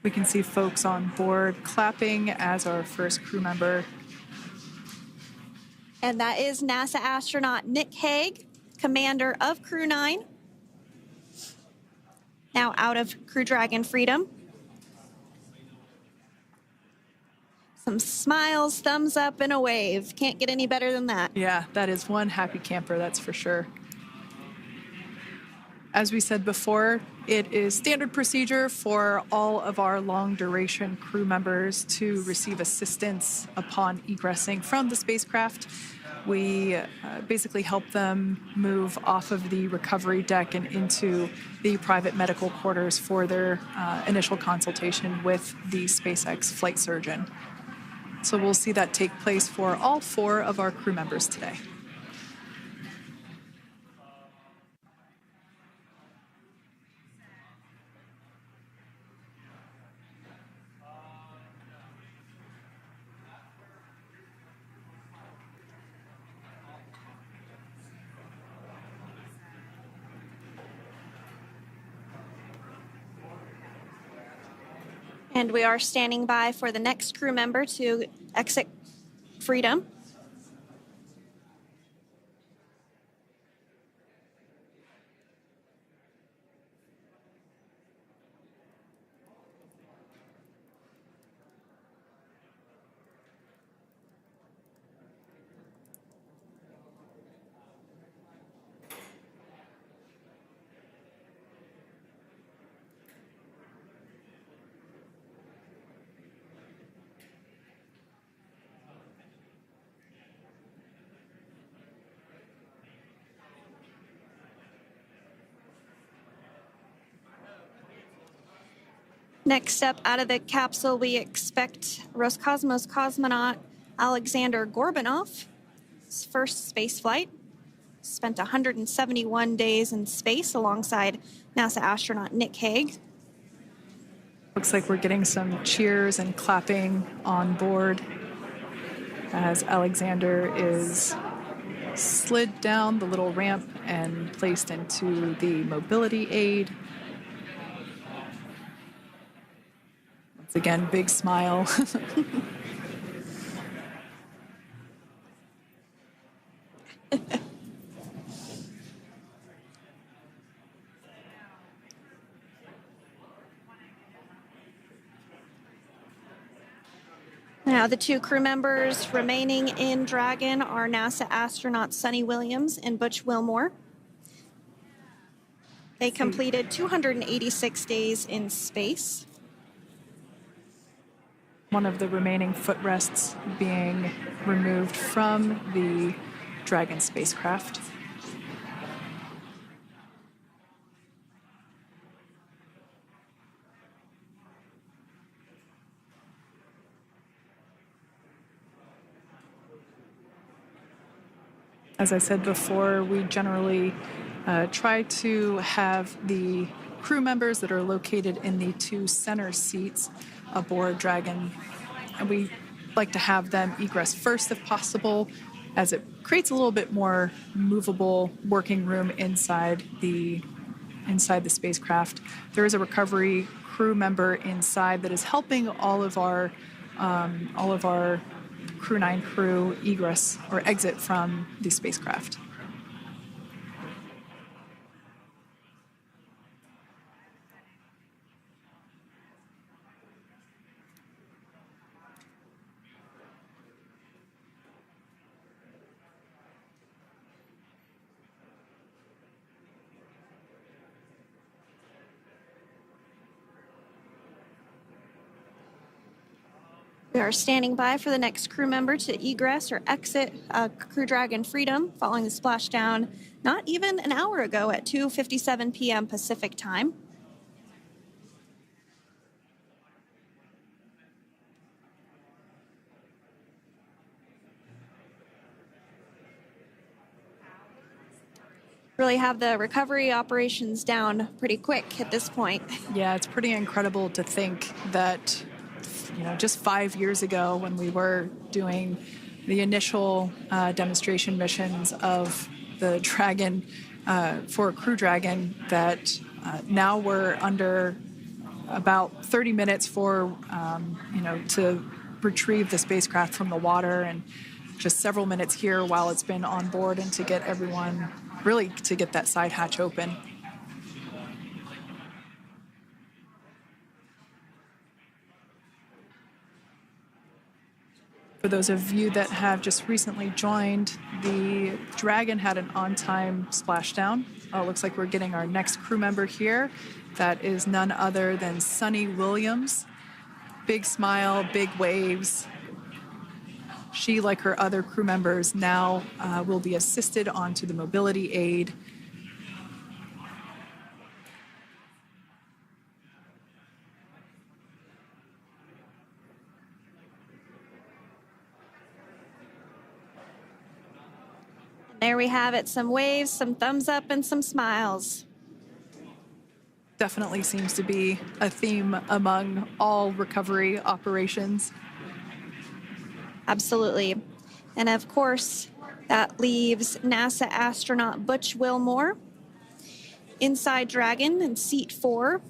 We can see folks on board clapping as our first crew member. And that is NASA astronaut Nick Hague, commander of Crew 9, now out of Crew Dragon Freedom. Some smiles, thumbs up, and a wave. Can't get any better than that. Yeah, that is one happy camper, that's for sure. As we said before, it is standard procedure for all of our long-duration crew members to receive assistance upon egressing from the spacecraft. We basically help them move off of the recovery deck and into the private medical quarters for their initial consultation with the SpaceX flight surgeon. So we'll see that take place for all 4 of our crew members today. And we are standing by for the next crew member to exit Freedom. Next up out of the capsule, we expect Roscosmos cosmonaut Alexander Gorbanov. His first space flight. Spent 171 days in space alongside NASA astronaut Nick Hague. Looks like we're getting some cheers and clapping on board as Alexander is slid down the little ramp and placed into the mobility aid. Once again, big smile. Now, the 2 crew members remaining in Dragon are NASA astronauts Sunny Williams and Butch Wilmore. They completed 286 days in space. One of the remaining footrests being removed from the Dragon spacecraft. As I said before, we generally try to have the crew members that are located in the 2 center seats aboard Dragon, and we like to have them egress first if possible, as it creates a little bit more movable working room inside the spacecraft. There is a recovery crew member inside that is helping all of our Crew 9 crew egress or exit from the spacecraft. We are standing by for the next crew member to egress or exit Crew Dragon Freedom following the splashdown not even an hour ago at 2:57 p.m. Pacific time. Really have the recovery operations down pretty quick at this point. Yeah, it's pretty incredible to think that, just 5 years ago when we were doing the initial demonstration missions of the Dragon for Crew Dragon, that now we're under about 30 minutes for, to retrieve the spacecraft from the water, and just several minutes here while it's been on board and to get everyone, really to get that side hatch open. For those of you that have just recently joined, the Dragon had an on-time splashdown. It looks like we're getting our next crew member here. That is none other than Sunny Williams. Big smile, big waves. She, like her other crew members, now will be assisted onto the mobility aid. There we have it, some waves, some thumbs up, and some smiles. Definitely seems to be a theme among all recovery operations. Absolutely. And of course, that leaves NASA astronaut Butch Wilmore inside Dragon in seat 4.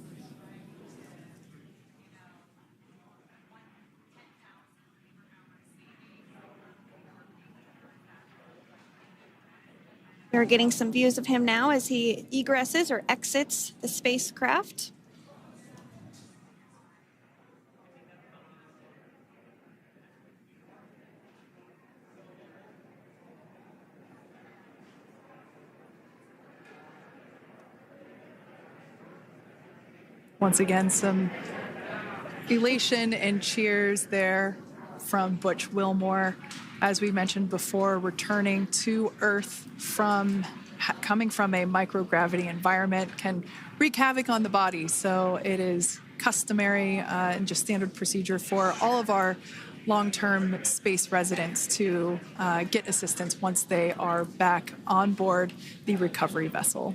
We're getting some views of him now as he egresses or exits the spacecraft. Once again, some elation and cheers there from Butch Wilmore. As we mentioned before, returning to Earth coming from a microgravity environment can wreak havoc on the body. So it is customary and just standard procedure for all of our long-term space residents to get assistance once they are back on board the recovery vessel.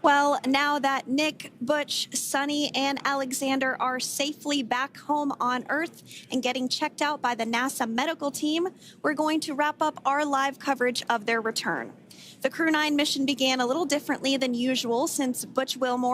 Well, now that Nick, Butch, Sunny, and Alexander are safely back home on Earth and getting checked out by the NASA medical team, we're going to wrap up our live coverage of their return. The Crew 9 mission began a little differently than usual since Butch Wilmore